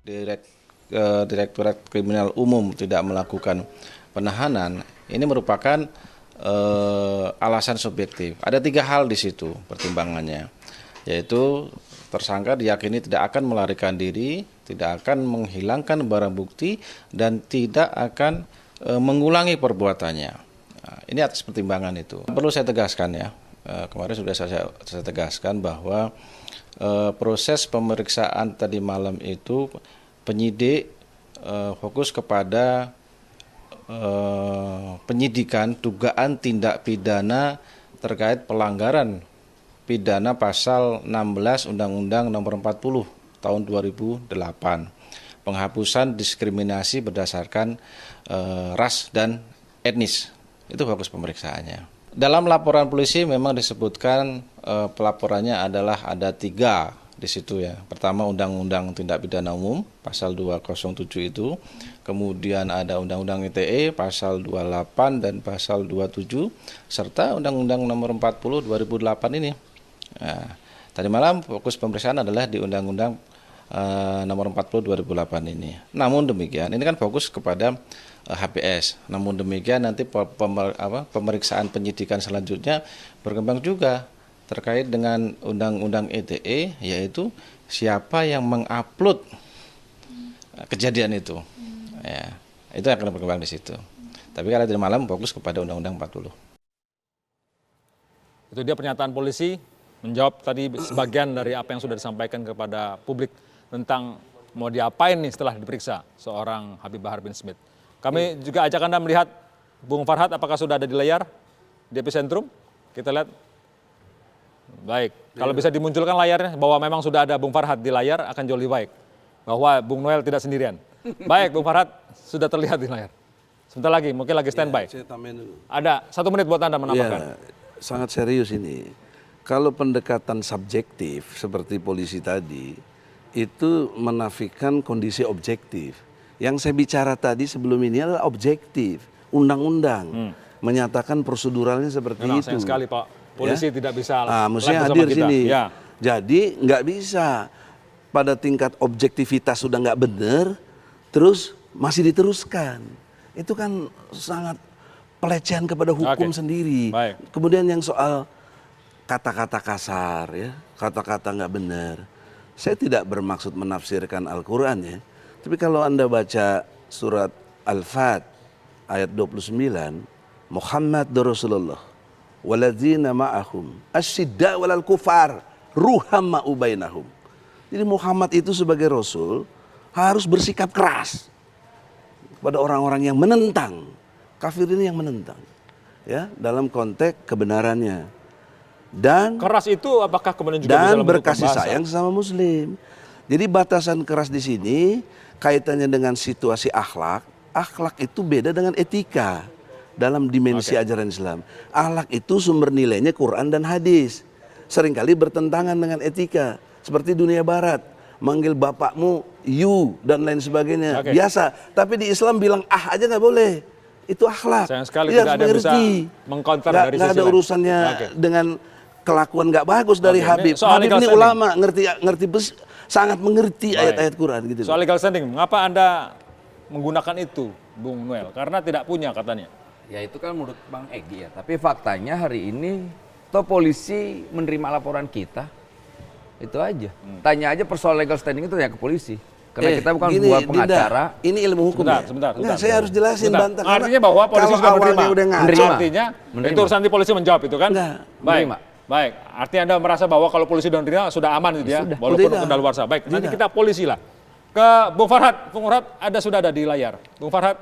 Direktorat Kriminal Umum tidak melakukan penahanan, ini merupakan alasan subjektif. Ada 3 hal di situ pertimbangannya, yaitu tersangka diyakini tidak akan melarikan diri, tidak akan menghilangkan barang bukti, dan tidak akan mengulangi perbuatannya. Nah, ini atas pertimbangan itu. Perlu saya tegaskan ya, kemarin sudah saya tegaskan bahwa proses pemeriksaan tadi malam itu penyidik fokus kepada penyidikan dugaan tindak pidana terkait pelanggaran pidana pasal 16 Undang-Undang Nomor 40 tahun 2008, penghapusan diskriminasi berdasarkan ras dan etnis. Itu fokus pemeriksaannya. Dalam laporan polisi memang disebutkan pelaporannya adalah ada 3 di situ ya. Pertama Undang-Undang Tindak Pidana Umum pasal 207 itu, kemudian ada Undang-Undang ITE pasal 28 dan pasal 27 serta Undang-Undang Nomor 40 2008 ini. Nah, tadi malam fokus pemeriksaan adalah di Undang-Undang Nomor 40 2008 ini. Namun demikian, ini kan fokus kepada HPS. Namun demikian nanti pemeriksaan penyidikan selanjutnya berkembang juga terkait dengan Undang-Undang ITE, yaitu siapa yang mengupload kejadian itu. Ya, itu akan berkembang di situ. Tapi kalau tadi malam fokus kepada Undang-Undang 40. Itu dia pernyataan polisi menjawab tadi sebagian dari apa yang sudah disampaikan kepada publik tentang mau diapain nih setelah diperiksa seorang Habib Bahar bin Smith. Kami juga ajak Anda melihat Bung Farhad apakah sudah ada di layar di epicentrum. Kita lihat. Baik, kalau bisa dimunculkan layarnya bahwa memang sudah ada Bung Farhad di layar akan jauh lebih baik. Bahwa Bung Noel tidak sendirian. Baik, Bung Farhad sudah terlihat di layar. Sebentar lagi, mungkin lagi standby. Ada 1 menit buat Anda menambahkan. Ya, sangat serius ini. Kalau pendekatan subjektif seperti polisi tadi, itu menafikan kondisi objektif. Yang saya bicara tadi sebelum ini adalah objektif, undang-undang menyatakan proseduralnya seperti Memang itu. sayang sekali Pak, polisi tidak bisa. Mestinya hadir sini. Ya. Jadi nggak bisa pada tingkat objektivitas sudah nggak benar, terus masih diteruskan. Itu kan sangat pelecehan kepada hukum sendiri. Baik. Kemudian yang soal kata-kata kasar, ya, kata-kata nggak benar. Saya tidak bermaksud menafsirkan Al-Quran ya. Tapi kalau Anda baca surat Al-Fat ayat 29, Muhammad Rasulullah waladzina ma'ahum asyidda walal kufar ruhamma ubainahum. Jadi Muhammad itu sebagai Rasul harus bersikap keras kepada orang-orang yang menentang. Kafir ini yang menentang. Ya, dalam konteks kebenarannya. Dan keras itu apakah kemudian juga bisa dalam berkasih sayang sama muslim. Jadi batasan keras di sini kaitannya dengan situasi akhlak. Akhlak itu beda dengan etika dalam dimensi ajaran Islam. Akhlak itu sumber nilainya Quran dan hadis. Seringkali bertentangan dengan etika. Seperti dunia barat, manggil bapakmu you dan lain sebagainya. Biasa, tapi di Islam bilang aja nggak boleh. Itu akhlak. Sayang sekali tidak ada yang bisa mengkonter dari sisi lain. Nggak ada urusannya dengan kelakuan nggak bagus dari Habib. Habib ini ulama, sangat mengerti ayat-ayat Quran gitu. Soal legal standing, mengapa Anda menggunakan itu, Bung Noel? Karena tidak punya katanya. Ya itu kan menurut Bang Egy ya. Tapi faktanya hari ini toh polisi menerima laporan kita. Itu aja. Tanya aja persoalan legal standing itu ya ke polisi. Karena kita bukan buat pengacara. Ini ilmu hukum. Sebentar. Saya harus jelasin bantah. Artinya bahwa polisi sudah menerima. Artinya itu urusan di polisi menjawab itu kan? Baik. Artinya Anda merasa bahwa kalau polisi sudah menerima sudah aman gitu ya? Walaupun kedaluarsa. Baik, nanti kita polisi lah. Ke Bung Farhad. Bung Farhad sudah ada di layar. Bung Farhad.